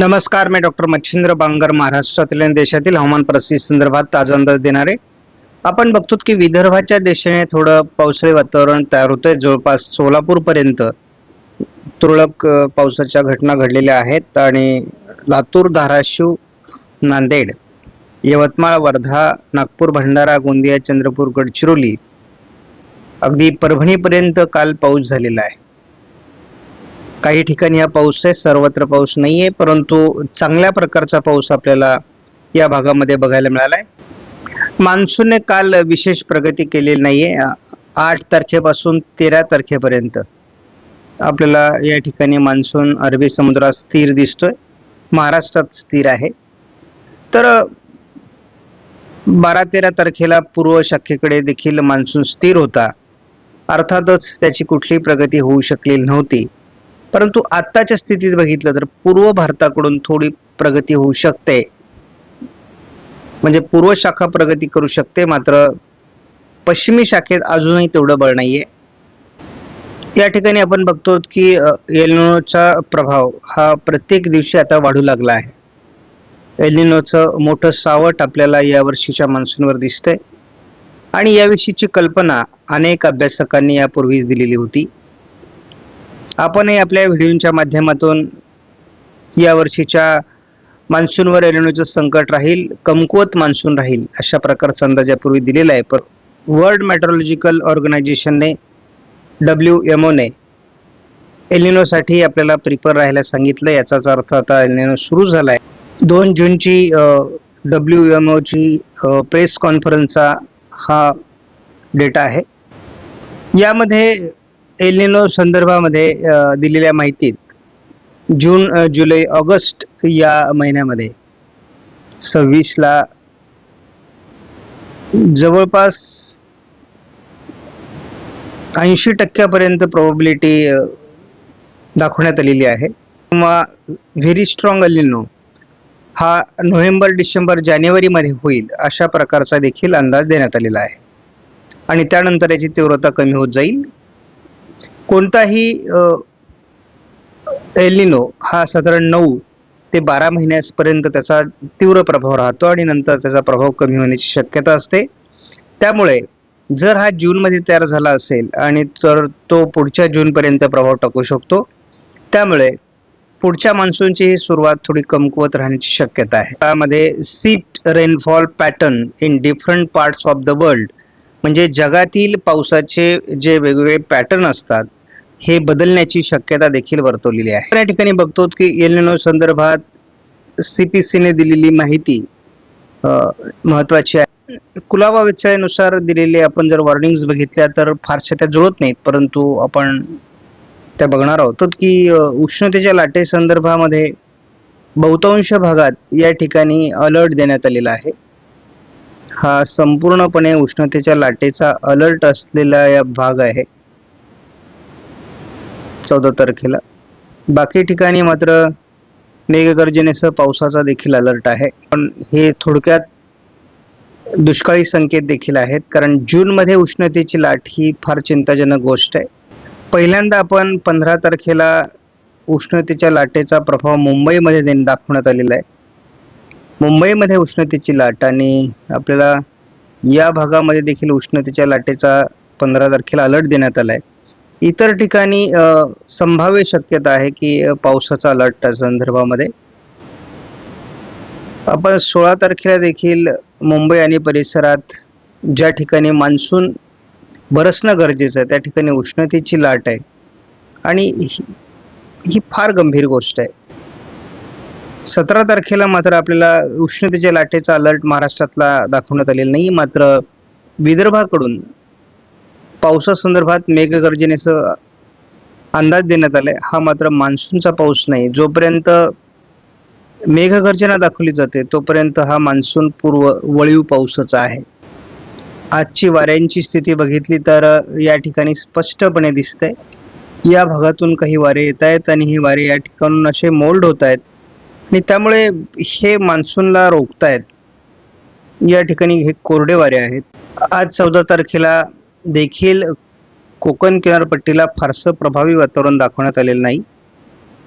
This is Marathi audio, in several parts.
नमस्कार, मी डॉक्टर मच्छिंद्र बांगर, महाराष्ट्रातील आणि देशातील हवामान परिस्थिती संदर्भात ताजा अंदाज देणारे. आपण बघतो की विदर्भाच्या दिशेने थोडं पावसाळी वातावरण तयार होतंय. जवळपास सोलापूर पर्यंत तुरळक पावसाच्या घटना घडलेल्या आहेत आणि लातूर, धाराशिव, नांदेड, यवतमाळ, वर्धा, नागपूर, भंडारा, गोंदिया, चंद्रपूर, गडचिरोली, अगदी परभणीपर्यंत काल पाऊस झालेला आहे. काही ठिकाणी हा पाऊस आहे, सर्वत्र पाऊस नाहीये, परंतु चांगल्या प्रकारचा पाऊस आपल्याला या भागामध्ये बघायला मिळालाय. मान्सूनने काल विशेष प्रगती केलेली नाहीये. 8 तारखेपासून 13 तारखेपर्यंत आपल्याला या ठिकाणी मान्सून अरबी समुद्रात स्थिर दिसतोय, महाराष्ट्रात स्थिर आहे. तर 12-13 तारखेला पूर्व शाखेकडे देखील मान्सून स्थिर होता. अर्थातच त्याची कुठलीही प्रगती होऊ शकलेली नव्हती. परंतु आत्ताच्या स्थितीत बघितलं तर पूर्व भारताकडून थोडी प्रगती होऊ शकते, म्हणजे पूर्व शाखा प्रगती करू शकते, मात्र पश्चिमी शाखेत अजूनही तेवढं बळ नाहीये. या ठिकाणी आपण बघतो की एल निनोचा प्रभाव हा प्रत्येक दिवशी आता वाढू लागला आहे. एल निनोचं मोठं सावट आपल्याला यावर्षीच्या मान्सूनवर दिसतंय आणि याविषयीची कल्पना अनेक अभ्यासकांनी यापूर्वीच दिलेली होती. आपणही आपल्या व्हिडिओच्या माध्यमातून या वर्षीच्या मान्सूनवर एल निनोचं संकट राहील, कमकुवत मान्सून राहील, अशा प्रकारचा अंदाज यापूर्वी दिलेला आहे. पण वर्ल्ड मेट्रोलॉजिकल ऑर्गनायझेशनने, WMOने एल निनोसाठी आपल्याला प्रिपेअर राहायला सांगितलं. याचाच अर्थ आता एल निनो सुरू झाला आहे. 2 जूनची WMOची प्रेस कॉन्फरन्सचा हा डेटा आहे. यामध्ये एल निनो संदर्भामध्ये दिलेल्या माहितीत जून, जुलै, ऑगस्ट या महिन्यामध्ये 26ला जवळपास 80% प्रोबॅबिलिटी दाखवण्यात आलेली आहे. किंवा व्हेरी स्ट्रॉंग एल निनो हा नोव्हेंबर, डिसेंबर, जानेवारीमध्ये होईल, अशा प्रकारचा देखील अंदाज देण्यात आलेला आहे आणि त्यानंतर याची तीव्रता कमी होत जाईल. कोणताही एल निनो हा साधारण 9 ते 12 महिन्यापर्यंत त्याचा तीव्र प्रभाव राहतो आणि नंतर त्याचा प्रभाव कमी होण्याची शक्यता असते. त्यामुळे जर हा जूनमध्ये तयार झाला असेल आणि तर तो पुढच्या जूनपर्यंत प्रभाव टाकू शकतो. त्यामुळे पुढच्या मान्सूनची सुरुवात थोडी कमकुवत राहण्याची शक्यता आहे. त्यामध्ये seat rainfall pattern in different parts of the world, म्हणजे जगातील पावसाचे जे वेगवेगळे पॅटर्न असतात हे बदलण्याची शक्यता देखील वर्तवलेली आहे. या ठिकाणी बघतो की एल निनो संदर्भात CPCने दिलेली माहिती महत्वाची आहे. कुलाबा वेधशाळेनुसार दिलेले आपण जर वॉर्निंग्स बघितल्या तर फारशा त्या जुळत नाहीत, परंतु आपण त्या बघणार आहोत की उष्णतेच्या लाटे संदर्भामध्ये बहुतांश भागात या ठिकाणी अलर्ट देण्यात आलेला आहे. हा संपूर्णपणे उष्णतेच्या लाटेचा अलर्ट असलेला या भाग आहे 14 तारखेला. बाकी ठिकाणी मात्र मेघगर्जनेसह पावसाचा देखील अलर्ट आहे. पण हे थोडक्यात दुष्काळी संकेत देखील आहेत, कारण जूनमध्ये उष्णतेची लाट ही फार चिंताजनक गोष्ट आहे. पहिल्यांदा आपण 15 तारखेला उष्णतेच्या लाटेचा प्रभाव मुंबईमध्ये दाखवण्यात आलेला आहे. मुंबईमध्ये उष्णतेची लाट आणि आपल्याला या भागामध्ये देखील उष्णतेच्या लाटेचा 15 तारखेला अलर्ट देण्यात आला आहे. इतर ठिकाणी संभाव्य शक्यता आहे की पावसाचा अलर्ट त्या संदर्भामध्ये. आपण 16 तारखेला देखील मुंबई आणि परिसरात ज्या ठिकाणी मान्सून बरसणं गरजेचं आहे त्या ठिकाणी उष्णतेची लाट आहे आणि ही फार गंभीर गोष्ट आहे. 17 तारखेला मात्र आपल्याला उष्णतेच्या लाटेचा अलर्ट महाराष्ट्रातला दाखवण्यात आलेला नाही, मात्र विदर्भाकडून पावसासंदर्भात मेघगर्जनेचा अंदाज देण्यात आलाय. हा मात्र मान्सूनचा पाऊस नाही. जोपर्यंत मेघगर्जना दाखवली जाते तोपर्यंत हा मान्सून पूर्व वळीव पाऊसच आहे. आजची वाऱ्यांची स्थिती बघितली तर या ठिकाणी स्पष्टपणे दिसतंय या भागातून काही वारे येत आहेत आणि ही वारे या ठिकाणून असे मोल्ड होत आहेत आणि त्यामुळे हे मान्सूनला रोखतायत. या ठिकाणी हे कोरडे वारे आहेत. आज 14 तारखेला देखील कोकण किनारपट्टीला फारसं प्रभावी वातावरण दाखवण्यात आलेलं नाही,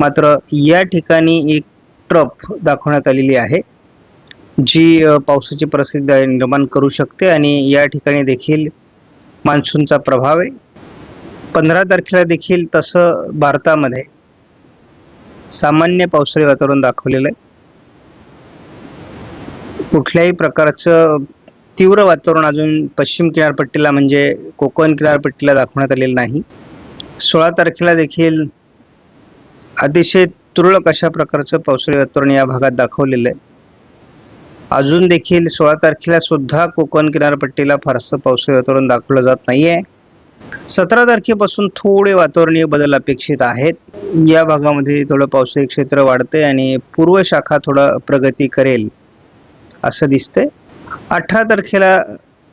मात्र या ठिकाणी एक ट्रफ दाखवण्यात आलेली आहे, जी पावसाची परिस्थिती निर्माण करू शकते आणि या ठिकाणी देखील मान्सूनचा प्रभाव आहे. 15 तारखेला देखील तसं भारतामध्ये सामान्य पावसाळी वातावरण दाखवलेलं आहे. कुठल्याही प्रकारचं तीव्र वातावरण अजून पश्चिम किनारपट्टीला म्हणजे कोकण किनारपट्टीला दाखवण्यात आलेलं नाही. 16 तारखेला देखील अतिशय तुरळक अशा प्रकारचं पावसाळी वातावरण या भागात दाखवलेलं आहे. अजून देखील 16 तारखेला सुद्धा कोकण किनारपट्टीला फारसं पावसाळी वातावरण दाखवलं जात नाहीये. 17 तारखेपासून थोडे वातावरणीय बदल अपेक्षित आहेत. या भागामध्ये थोडं पावसाळी क्षेत्र वाढते आणि पूर्व शाखा थोडा प्रगती करेल असं दिसतंय. 18 तारखेला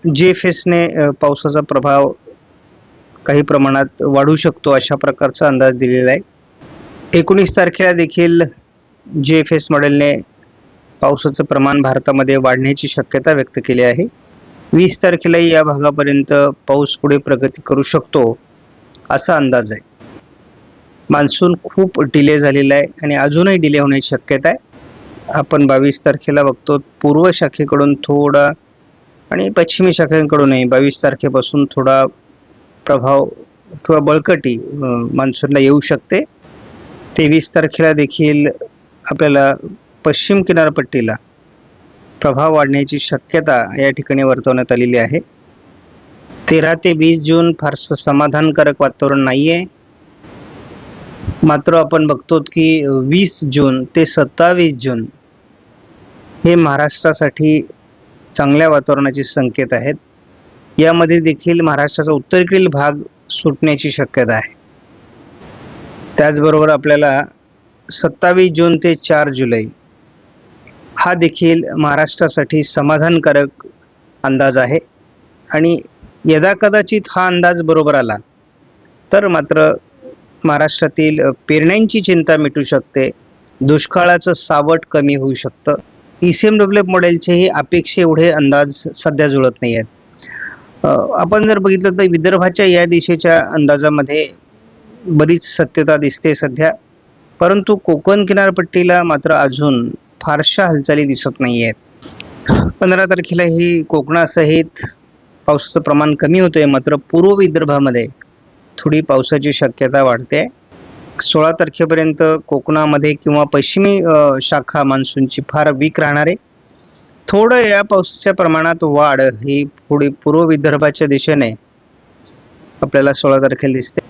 JFSने पावसाचा प्रभाव काही प्रमाणात वाढू शकतो अशा प्रकारचा अंदाज दिलेला आहे. 19 तारखेला देखील JFS मॉडेलने पावसाचं प्रमाण भारतामध्ये वाढण्याची शक्यता व्यक्त केली आहे. 20 तारखेलाही या भागापर्यंत पाऊस पुढे प्रगती करू शकतो असा अंदाज आहे. मान्सून खूप डिले झालेला आहे आणि अजूनही डिले होण्याची शक्यता आहे. आपण 22 तारखेला बघतो पूर्व शाखेकडून थोडा आणि पश्चिमी शाखेकडूनही 22 तारखेपासून थोडा प्रभाव किंवा बळकटी मान्सूनला येऊ शकते. 23 तारखेला देखील आपल्याला पश्चिम किनारपट्टीला प्रभाव वाढण्याची शक्यता या ठिकाणी वर्तवण्यात आलेली आहे. 13 ते 20 जून फारसं समाधानकारक वातावरण नाहीये. मात्र आपण बघतो की 20 जून ते 27 जून हे महाराष्ट्रासाठी चांगल्या वातावरणाचे संकेत आहेत. यामध्ये देखील महाराष्ट्राचा उत्तरेकडील भाग सुटण्याची शक्यता आहे. त्याचबरोबर आपल्याला 27 जून ते 4 जुलै हा देखील महाराष्ट्रासाठी समाधानकारक अंदाज आहे आणि यदाकदाचित हा अंदाज बरोबर आला तर मात्र महाराष्ट्रातील पेरण्यांची चिंता मिटू शकते, दुष्काळाचं सावट कमी होऊ शकतं. ECMWF मॉडेलचेही अपेक्षे एवढे अंदाज सध्या जुळत नाही आहेत. आपण जर बघितलं तर विदर्भाच्या या दिशेच्या अंदाजामध्ये बरीच सत्यता दिसते सध्या, परंतु कोकण किनारपट्टीला मात्र अजून फारशा हालचाली दिसत नाही आहेत. 15 तारखेलाही कोकणासहित पावसाचं प्रमाण कमी होतंय, मात्र पूर्व विदर्भामध्ये थोडी पावसाची शक्यता वाढते. 16 तारखेपर्यंत कोकणामध्ये किंवा पश्चिमी शाखा मान्सूनची फार वीक राहणार आहे. थोडं या पावसाच्या प्रमाणात वाढ ही थोडी पूर्व विदर्भाच्या दिशेने आपल्याला 16 तारखेला दिसते.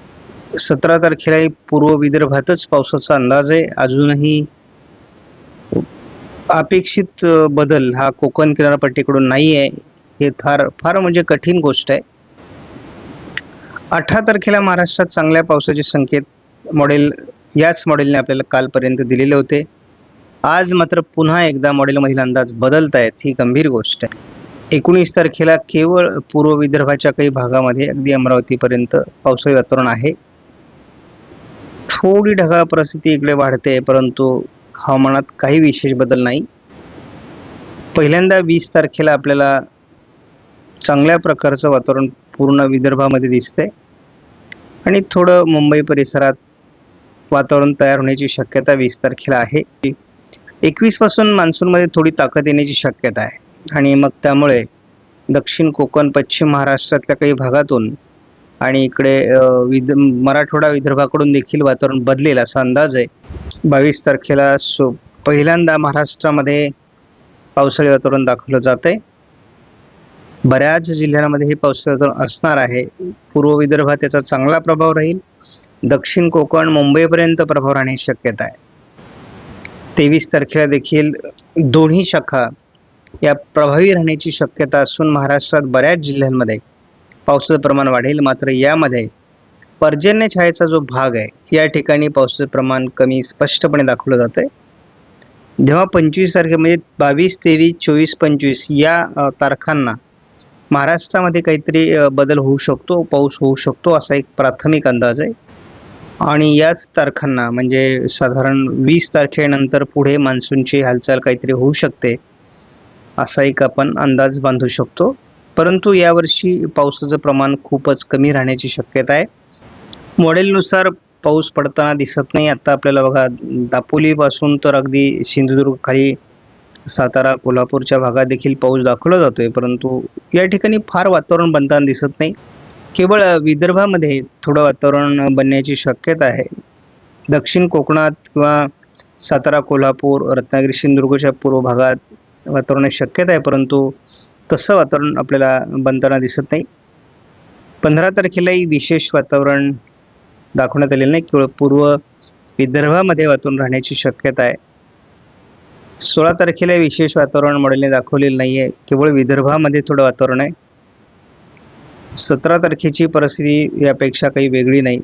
17 तारखेलाही पूर्व विदर्भातच पावसाचा अंदाज आहे. अजूनही अपेक्षित बदल हा कोकण किनारपट्टीकडून नाही आहे. हे फार म्हणजे कठीण गोष्ट आहे. 18 तारखेला महाराष्ट्रात चांगल्या पावसाचे संकेत याच मॉडेलने आपल्याला कालपर्यंत दिलेले होते. आज मात्र पुन्हा एकदा मॉडेलमधील अंदाज बदलत आहेत, ही गंभीर गोष्ट आहे. 19 तारखेला केवळ पूर्व विदर्भाच्या काही भागामध्ये अगदी अमरावतीपर्यंत पावसाळी वातावरण आहे. थोडी ढगाळ परिस्थिती इकडे वाढते, परंतु हवामानात काही विशेष बदल नाही. पहिल्यांदा 20 तारखेला आपल्याला चांगल्या प्रकारचं वातावरण पूर्ण विदर्भामध्ये दिसतंय आणि थोडं मुंबई परिसरात वातावरण तयार होण्याची शक्यता 20 तारखेला आहे. 21 पासून मान्सूनमध्ये थोडी ताकद येण्याची शक्यता आहे आणि मग त्यामुळे दक्षिण कोकण, पश्चिम महाराष्ट्रातल्या काही भागातून आणि इकडे मराठवाडा विदर्भाकडून देखील वातावरण बदलेल असा अंदाज आहे. 22 तारखेला पहिल्यांदा महाराष्ट्रामध्ये पावसाळी वातावरण दाखवलं जात आहे. बऱ्याच जिल्ह्यांमध्ये हे पावसाळी वातावरण असणार आहे. पूर्व विदर्भात त्याचा चांगला प्रभाव राहील. दक्षिण कोकण, मुंबईपर्यंत प्रभाव राहण्याची शक्यता आहे. 23 तारखेला देखील दोन्ही शाखा या प्रभावी राहण्याची शक्यता असून महाराष्ट्रात बऱ्याच जिल्ह्यांमध्ये पावसाचं प्रमाण वाढेल. मात्र यामध्ये पर्जन्य छायेचा जो भाग आहे या ठिकाणी पावसाचं प्रमाण कमी स्पष्टपणे दाखवलं जातंय. जेव्हा 25 तारखे म्हणजे 22, 23, 24, 25 या तारखांना महाराष्ट्रामध्ये काहीतरी बदल होऊ शकतो, पाऊस होऊ शकतो असा एक प्राथमिक अंदाज आहे. आणि याच तारखांना म्हणजे साधारण 20 तारखेनंतर पुढे मान्सूनची हालचाल काहीतरी होऊ शकते असा एक आपण अंदाज बांधू शकतो. परंतु यावर्षी पावसाचं प्रमाण खूपच कमी राहण्याची शक्यता आहे. मॉडेलनुसार पाऊस पडताना दिसत नाही. आता आपल्याला बघा दापोलीपासून तर अगदी सिंधुदुर्ग खाली सातारा, कोल्हापूरच्या भागात देखील पाऊस दाखवला जातोय, परंतु या ठिकाणी फार वातावरण बनताना दिसत नाही. केवळ विदर्भामध्ये थोडं वातावरण बनण्याची शक्यता आहे. दक्षिण कोकणात किंवा सातारा, कोल्हापूर, रत्नागिरी, सिंधुदुर्गच्या पूर्व भागात वातावरणाची शक्यता आहे, परंतु तसं वातावरण आपल्याला बनताना दिसत नाही. 15 तारखेलाही विशेष वातावरण दाखवण्यात आलेलं नाही. केवळ पूर्व विदर्भामध्ये वातावरण राहण्याची शक्यता आहे. 16 तारखेला विशेष वातावरण मॉडेलने दाखवलेलं नाही आहे. केवळ विदर्भामध्ये थोडं वातावरण आहे. 17 तारखेची परिस्थिती यापेक्षा काही वेगळी नाही.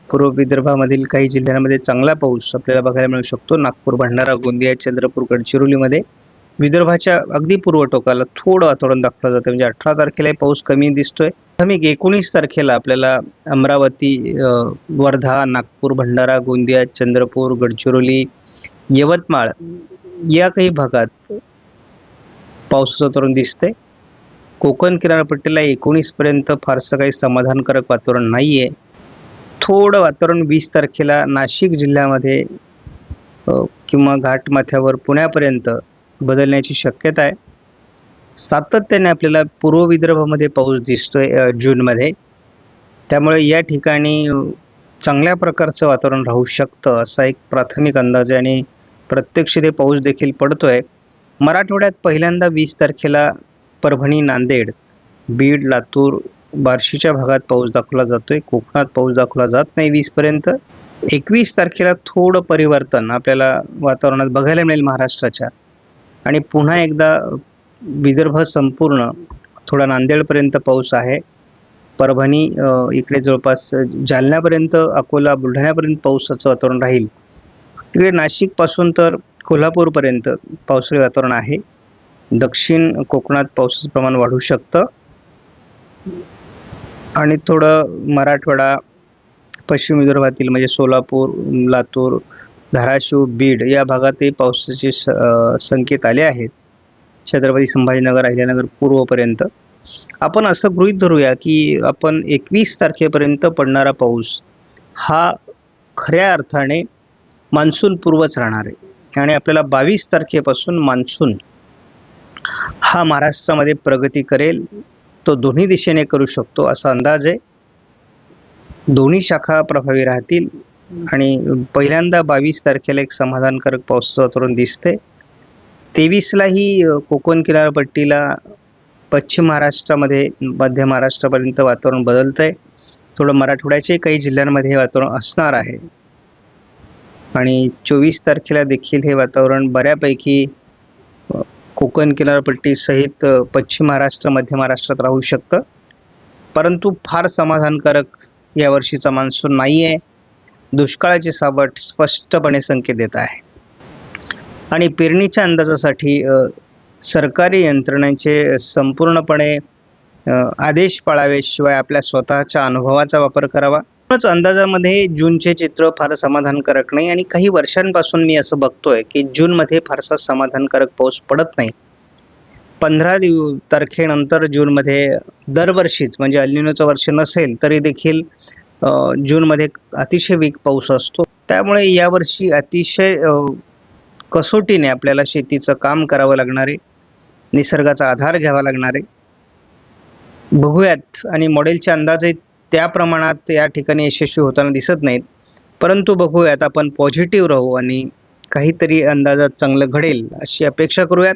पूर्व विदर्भामधील काही जिल्ह्यांमध्ये चांगला पाऊस आपल्याला बघायला मिळू शकतो. नागपूर, भंडारा, गोंदिया, चंद्रपूर, गडचिरोलीमध्ये विदर्भाच्या अगदी पूर्व टोकाला थोडं वातावरण दाखवलं जातं. म्हणजे 18 तारखेला पाऊस कमी दिसतोय. 19 तारखेला आपल्याला अमरावती, वर्धा, नागपूर, भंडारा, गोंदिया, चंद्रपूर, गडचिरोली, यवतमाळ या काही भागात पावसाचं वातावरण दिसतंय. कोकण किनारपट्टीला 19 पर्यंत फारसं काही समाधानकारक वातावरण नाहीये. थोडं वातावरण 20 तारखेला नाशिक जिल्ह्यामध्ये किंवा घाटमाथ्यावर पुण्यापर्यंत बदलण्याची शक्यता आहे. सातत्याने आपल्याला पूर्व विदर्भामध्ये पाऊस दिसतोय जूनमध्ये, त्यामुळे या ठिकाणी चांगल्या प्रकारचं वातावरण राहू शकतं असा एक प्राथमिक अंदाज आहे आणि प्रत्यक्ष ते पाऊस देखील पडतोय. मराठवाड्यात पहिल्यांदा 20 तारखेला परभणी, नांदेड, बीड, लातूर, बार्शीच्या भागात पाऊस दाखवला जातोय. कोकणात पाऊस दाखवला जात नाही 20 पर्यंत. 21 तारखेला थोडं परिवर्तन आपल्याला वातावरणात बघायला मिळेल महाराष्ट्राच्या, आणि पुन्हा एकदा विदर्भ संपूर्ण थोडा नांदेडपर्यंत पाऊस आहे. परभणी इकडे जवळपास जालन्यापर्यंत, अकोला, बुलढाण्यापर्यंत पावसाचं वातावरण राहील. इकडे नाशिकपासून तर कोल्हापूरपर्यंत पावसाळी वातावरण आहे. दक्षिण कोकणात पावसाचं प्रमाण वाढू शकतं आणि थोडं मराठवाडा, पश्चिम विदर्भातील म्हणजे सोलापूर, लातूर, धाराशिव, बीड या भागातही पावसाचे संकेत आले आहेत. छत्रपती संभाजीनगर, अहिल्यानगर पूर्वपर्यंत. आपण असं गृहीत धरूया की आपण 21 तारखेपर्यंत पडणारा पाऊस हा खऱ्या अर्थाने मान्सून पूर्वच राहणार आहे आणि आपल्याला 22 तारखेपासून मान्सून हा महाराष्ट्रामध्ये प्रगती करेल. तो दोन्ही दिशेने करू शकतो असा अंदाज आहे. दोन्ही शाखा प्रभावी राहतील आणि पहिल्यांदा 22 तारखेला एक समाधानकारक पावसाचं वातावरण दिसते. 23लाही कोकण किनारपट्टीला, पश्चिम महाराष्ट्रामध्ये, मध्य महाराष्ट्रापर्यंत वातावरण बदलतंय. थोडं मराठवाड्याचे काही जिल्ह्यांमध्ये हे वातावरण असणार आहे आणि 24 तारखेला देखील हे वातावरण बऱ्यापैकी कोकण किनारपट्टी सहित पश्चिम महाराष्ट्र, मध्य महाराष्ट्रात राहू शकतं. परंतु फार समाधानकारक यावर्षीचा मान्सून नाही आहे. दुष्काळाचे सावट स्पष्टपणे संकेत देत आहे आणि पेरणीच्या अंदाजासाठी सरकारी यंत्रणेचे संपूर्णपणे आदेश पाळावे, शिवाय आपल्या स्वतःच्या अनुभवाचा वापर करावा. अंदाजामध्ये जूनचे चित्र फार समाधानकारक नाही आणि काही वर्षांपासून मी असं बघतोय की जूनमध्ये फारसा समाधानकारक पाऊस पडत नाही. 15 तारखेनंतर जूनमध्ये दरवर्षीच, म्हणजे अल्निनोचं वर्ष नसेल तरी देखील जूनमध्ये अतिशय वीक पाऊस असतो. त्यामुळे यावर्षी अतिशय कसोटीने आपल्याला शेतीचं काम करावं लागणार आहे, निसर्गाचा आधार घ्यावा लागणार आहे. बघूयात, आणि मॉडेलचे अंदाज त्या प्रमाणात या ठिकाणी यशस्वी होताना दिसत नाहीत, परंतु बघूयात. आपण पॉझिटिव्ह राहू आणि काहीतरी अंदाजात चांगलं घडेल अशी अपेक्षा करूयात.